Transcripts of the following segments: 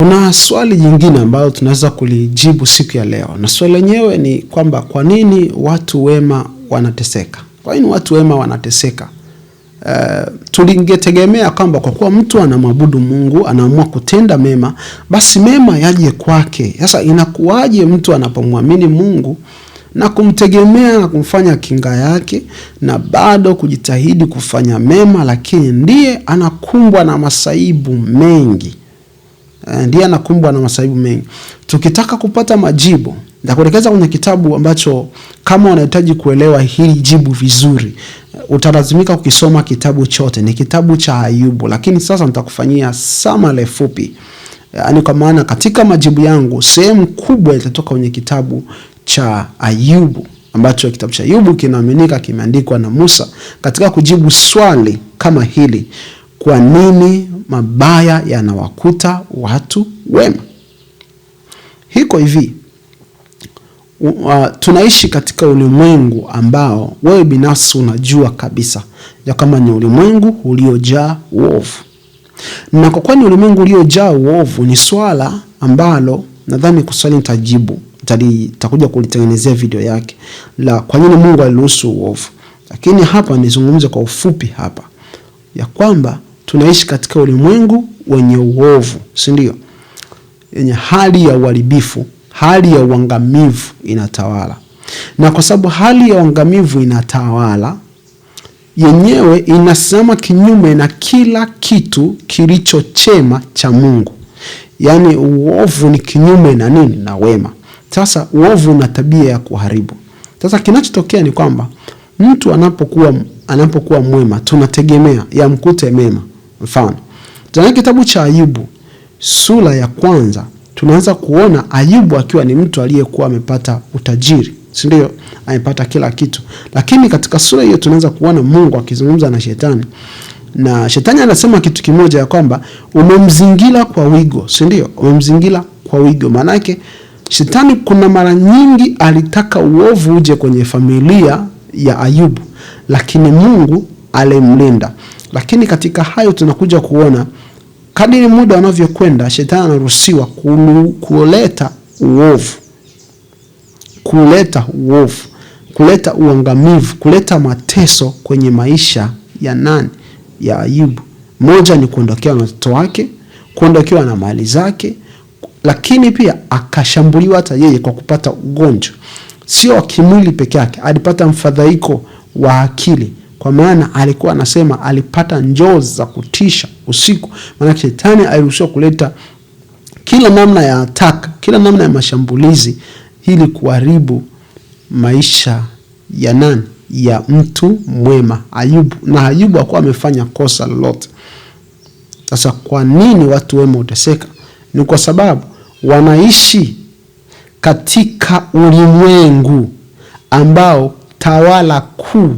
Kuna swali jingine ambalo tunaweza kulijibu siku ya leo. Na swali lenyewe ni kwamba kwa nini watu wema wanateseka? Kwa nini watu wema wanateseka? Tulingetegemea kwamba kwa kuwa mtu anamwabudu Mungu, anaamua kutenda mema, basi mema yaje kwake. Sasa inakuwaje mtu anapomwamini Mungu na kumtegemea na kumfanya kinga yake na bado kujitahidi kufanya mema, lakini ndiye anakumbwa na masaibu mengi? Tukitaka kupata majibu, nitakuelekeza kwenye kitabu ambacho kama unahitaji kuelewa hili jibu vizuri, utalazimika kukisoma kitabu chote. Ni kitabu cha Ayubu, lakini sasa nitakufanyia summary fupi. Yaani kwa maana katika majibu yangu sehemu kubwa itatoka kwenye kitabu cha Ayubu, ambacho kitabu cha Ayubu kinaaminika kimeandikwa na Musa katika kujibu swali kama hili: kwa nini mabaya yanawakuta watu wema? Hiko hivi, tunaishi katika ulimwengu ambao wewe binafsi unajua kabisa ya kama ni ulimwengu uliojaa uovu. Na kwa kuwa ni ulimwengu uliojaa uovu, ni swala ambalo nadhani kuswali nitajibu, nitakuja kulitengenezea video yake la kwa nini Mungu aliruhusu uovu. Lakini hapa nizungumze kwa ufupi hapa ya kwamba tunaishi katika ulimwengu wenye uovu, si ndio? Yenye hali ya uharibifu, hali ya uangamivu inatawala. Na kwa sababu hali ya uangamivu inatawala, yenyewe inasimama kinyume na kila kitu kilicho chema cha Mungu. Yaani uovu ni kinyume na nini? Na wema. Sasa uovu una tabia ya kuharibu. Sasa kinachotokea ni kwamba mtu anapokuwa mwema, tunategemea yamkute mema. Mfano, tuna kitabu cha Ayubu sura ya 1, tunaanza kuona Ayubu akiwa ni mtu aliyekuwa amepata utajiri, si ndio? Amepata kila kitu. Lakini katika sura hiyo tunaanza kuona Mungu akizungumza na shetani. Na shetani anasema kitu kimoja ya kwamba umemzingira kwa wigo, si ndio? Umemzingira kwa wigo. Maana yake shetani kuna mara nyingi alitaka uovu uje kwenye familia ya Ayubu, lakini Mungu alimlinda. Lakini katika hayo tunakuja kuona kadiri muda unavyokwenda, shetani anaruhusiwa kuleta uovu, kuleta uangamivu, kuleta mateso kwenye maisha ya nani? Ya Ayubu. Moja ni kuondokewa na watoto wake, kuondokewa na mali zake, lakini pia akashambuliwa hata yeye kwa kupata ugonjwa. Sio wa kimwili peke yake, alipata mfadhaiko wa akili. Kwa maana alikuwa anasema alipata njozi za kutisha usiku. Maana shetani aliruhusiwa kuleta kila namna ya attack, kila namna ya mashambulizi ili kuharibu maisha ya nani? Ya mtu mwema, Ayubu. Na Ayubu hakuwa amefanya kosa lolote. Sasa kwa nini watu wema uteseka? Ni kwa sababu wanaishi katika ulimwengu ambao tawala kuu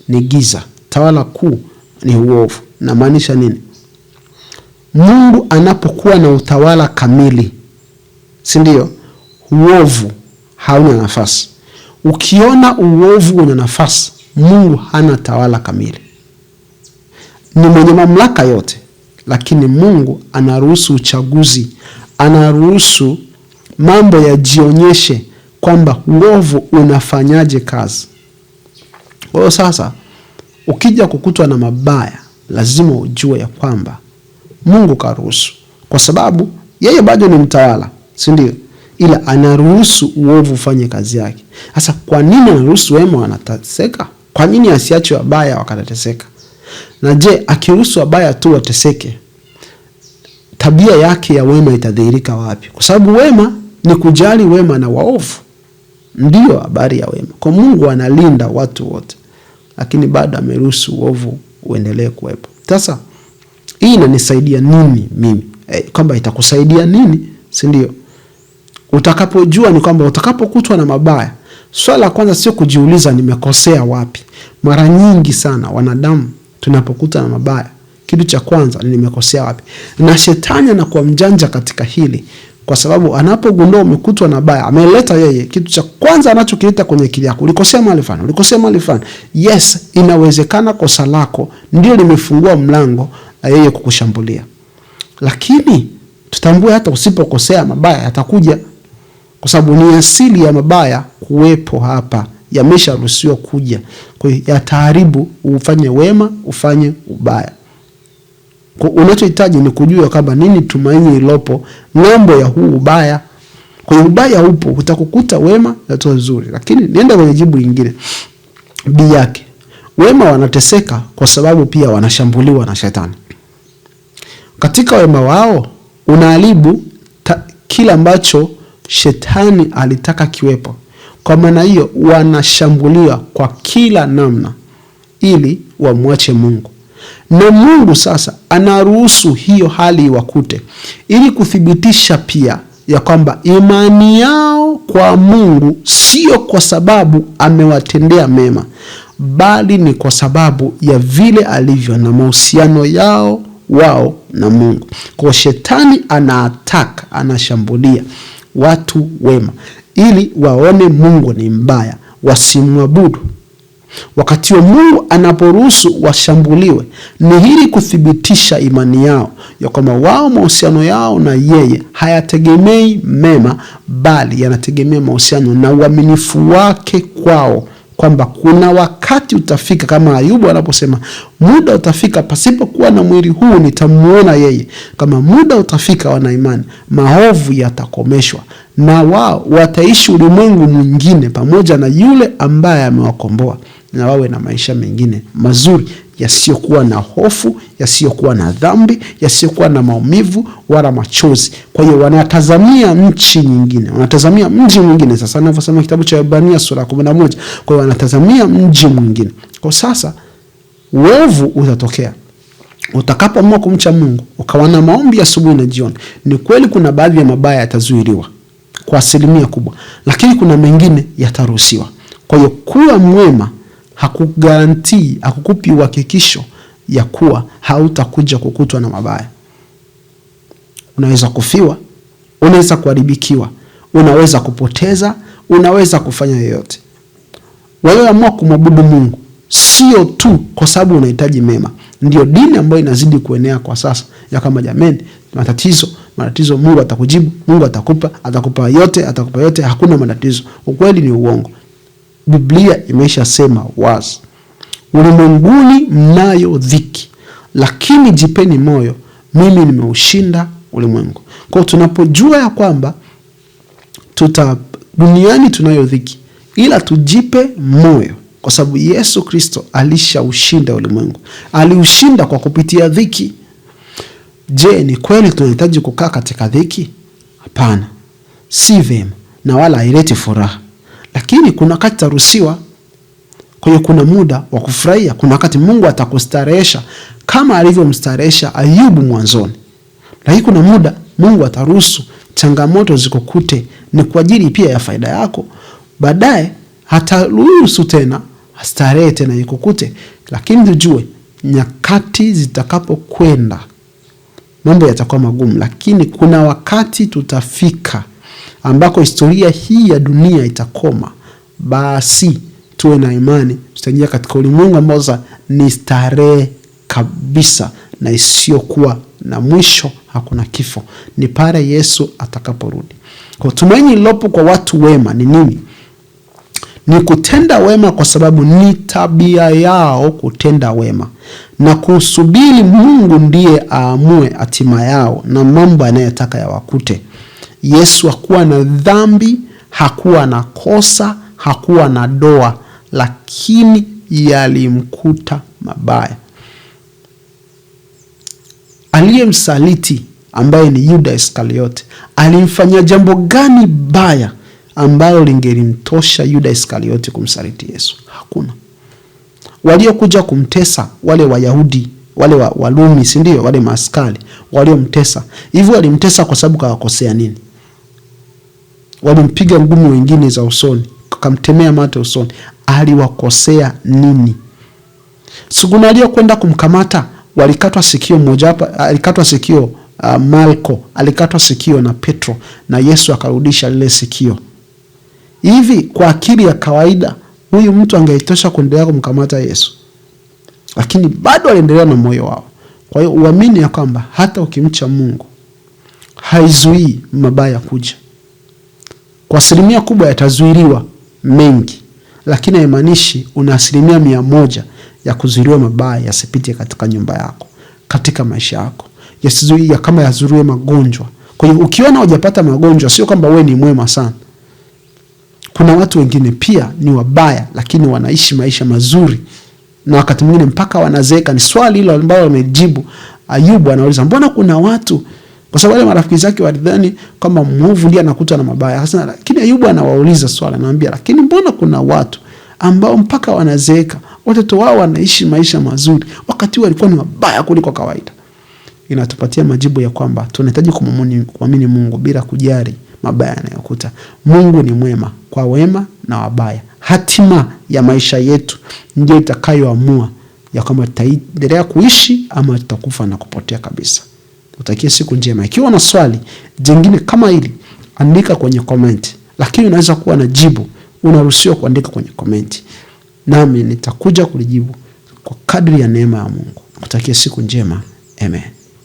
ni giza, tawala kuu ni uovu. Na maanisha nini? Mungu anapokuwa na utawala kamili, si ndio, uovu hauna nafasi. Ukiona uovu una nafasi, Mungu hana tawala kamili. Ni mwenye mamlaka yote, lakini Mungu anaruhusu uchaguzi, anaruhusu mambo yajionyeshe kwamba uovu unafanyaje kazi. Kwa hiyo sasa ukija kukutwa na mabaya, lazima ujue ya kwamba Mungu karuhusu, kwa sababu yeye bado ni mtawala, si ndio? Ila anaruhusu uovu ufanye kazi yake. Sasa kwa nini anaruhusu wema wanateseka? Kwa nini asiache wabaya wakateseka? Na je, akiruhusu wabaya tu wateseke, tabia yake ya wema itadhihirika wapi? Kwa sababu wema ni kujali wema na waovu. Ndio habari ya wema. Kwa Mungu analinda watu wote, lakini bado ameruhusu uovu uendelee kuwepo. Sasa hii inanisaidia nini mimi? Kwamba itakusaidia nini, si ndio? Utakapojua ni kwamba utakapokutwa na mabaya, swala la kwanza sio kujiuliza nimekosea wapi. Mara nyingi sana wanadamu tunapokuta na mabaya, kitu cha kwanza ni nimekosea wapi. Na shetani anakuwa mjanja katika hili, kwa sababu anapogundua umekutwa na baya, ameleta yeye, kitu cha kwanza anachokileta kwenye akili yako, ulikosea mahali fulani. Yes, inawezekana kosa lako ndio limefungua mlango na yeye kukushambulia. Lakini Tutambue hata usipokosea mabaya yatakuja, kwa sababu ni asili ya mabaya kuwepo hapa, yamesharuhusiwa kuja. Kwa hiyo yataharibu, ufanye wema, ufanye ubaya. Kwa unachohitaji ni kujua kama nini tumaini lilopo ng'ambo ya huu ubaya. Kwa hiyo ubaya upo, utakukuta wema na nzuri. Lakini nienda kwenye jibu lingine. B yake. Wema wanateseka kwa sababu pia wanashambuliwa na shetani. Katika wema wao unaharibu kila ambacho shetani alitaka kiwepo. Kwa maana hiyo wanashambuliwa kwa kila namna ili wamwache Mungu. Na Mungu sasa anaruhusu hiyo hali iwakute ili kuthibitisha pia ya kwamba imani yao kwa Mungu sio kwa sababu amewatendea mema, bali ni kwa sababu ya vile alivyo na mahusiano yao wao na Mungu. Kwa shetani anashambulia watu wema ili waone Mungu ni mbaya, wasimwabudu. Wakati wa Mungu anaporuhusu washambuliwe ni ili kuthibitisha imani yao ya kwamba wao mahusiano yao na yeye hayategemei mema, bali yanategemea mahusiano na uaminifu wake kwao, kwamba kuna wakati utafika, kama Ayubu anaposema muda utafika pasipokuwa na mwili huu nitamuona yeye. Kama muda utafika, wana imani, maovu yatakomeshwa na wao wataishi ulimwengu mwingine pamoja na yule ambaye amewakomboa, na wawe na maisha mengine mazuri yasiyokuwa na hofu, yasiyokuwa na dhambi, yasiyokuwa na maumivu wala machozi. Kwa hiyo wanatazamia nchi nyingine, wanatazamia mji mwingine. Sasa ninavyosema kitabu cha Ibrania sura 11, kwa hiyo wanatazamia mji mwingine. Kwa sasa uovu utatokea utakapoamua kumcha Mungu, ukawa na maombi asubuhi na jioni. Ni kweli kuna baadhi ya mabaya yatazuiliwa kwa asilimia kubwa, lakini kuna mengine yataruhusiwa. Kwa hiyo kuwa mwema hakugarantii, hakukupi uhakikisho ya kuwa hautakuja kukutwa na mabaya. Unaweza kufiwa, unaweza kuharibikiwa, unaweza kupoteza, unaweza kufanya yoyote. Wewe amua kumwabudu Mungu, sio tu kwa sababu unahitaji mema. Ndio dini ambayo inazidi kuenea kwa sasa, ya kama jamani, matatizo Mungu atakujibu, Mungu atakupa yote, hakuna matatizo. Ukweli ni uongo. Biblia imesha sema wazi, ulimwenguni mnayo dhiki, lakini jipeni moyo, mimi nimeushinda ulimwengu. Kwa tunapojua ya kwamba duniani tunayo dhiki, ila tujipe moyo kwa sababu Yesu Kristo alishaushinda ulimwengu. Aliushinda kwa kupitia dhiki. Je, ni kweli tunahitaji kukaa katika dhiki? Hapana. Si vema na wala haileti furaha. Lakini kuna wakati taruhusiwa. Kwa hiyo kuna muda wa kufurahia, kuna wakati Mungu atakustarehesha kama alivyomstarehesha Ayubu mwanzoni. Lakini kuna muda Mungu ataruhusu changamoto zikukute, ni kwa ajili pia ya faida yako. Baadaye hataruhusu tena starehe tena ikukute. Lakini tujue nyakati zitakapokwenda mambo yatakuwa magumu, lakini kuna wakati tutafika ambako historia hii ya dunia itakoma. Basi tuwe na imani, tutaingia katika ulimwengu ambao ni starehe kabisa na isiyokuwa na mwisho. Hakuna kifo, ni pale Yesu atakaporudi. Kwa tumaini lilopo kwa watu wema ni nini? Ni kutenda wema kwa sababu ni tabia yao kutenda wema, na kusubiri Mungu ndiye aamue hatima yao na mambo anayotaka yawakute. Yesu hakuwa na dhambi, hakuwa na kosa, hakuwa na doa, lakini yalimkuta mabaya. Aliyemsaliti ambaye ni Yuda Iskariote, alimfanyia jambo gani baya ambalo lingelimtosha Yuda Iskariote kumsaliti Yesu? Hakuna. Waliokuja kumtesa, wale Wayahudi, wale Warumi, si ndio? Wale maaskari waliomtesa, hivyo walimtesa kwa sababu kawakosea nini? Walimpiga ngumi wengine za usoni, akamtemea mate usoni. Aliwakosea nini? Sikuna aliyokwenda kumkamata, walikatwa sikio mmoja hapa, alikatwa sikio Malko, alikatwa sikio na Petro, na Yesu akarudisha lile sikio. Hivi kwa akili ya kawaida huyu mtu angeitosha kuendelea kumkamata Yesu? Lakini bado aliendelea na moyo wao. Kwa hiyo uamini ya kwamba hata ukimcha Mungu haizuii mabaya kuja. Kwa asilimia kubwa yatazuiliwa mengi, lakini haimaanishi una asilimia 100 ya kuzuiliwa mabaya yasipite katika nyumba yako, katika maisha yako. Yasizuia kama yazuiliwe magonjwa. Kwa hiyo ukiona hujapata magonjwa, sio kwamba wewe ni mwema sana. Kuna watu wengine pia ni wabaya, lakini wanaishi maisha mazuri, na wakati mwingine mpaka wanazeeka. Ni swali hilo ambalo wamejibu. Ayubu anauliza, mbona kuna watu, kwa sababu wale marafiki zake walidhani kama mwovu ndiye anakuta na mabaya. Sasa lakini Ayubu anawauliza swali, anawaambia, lakini mbona kuna watu ambao mpaka wanazeeka watoto wao wanaishi maisha mazuri, wakati walikuwa ni mabaya kuliko kawaida. Inatupatia majibu ya kwamba tunahitaji kumwamini Mungu bila kujali mabaya yanayokuta. Mungu ni mwema kwa wema na wabaya. Hatima ya maisha yetu ndio itakayoamua ya kama tutaendelea kuishi ama tutakufa na kupotea kabisa. Utakie siku njema. Ikiwa na swali jingine kama hili, andika kwenye comment. Lakini unaweza kuwa na jibu, unaruhusiwa kuandika kwenye comment, nami nitakuja kulijibu kwa kadri ya neema ya Mungu. Utakie siku njema. Amen.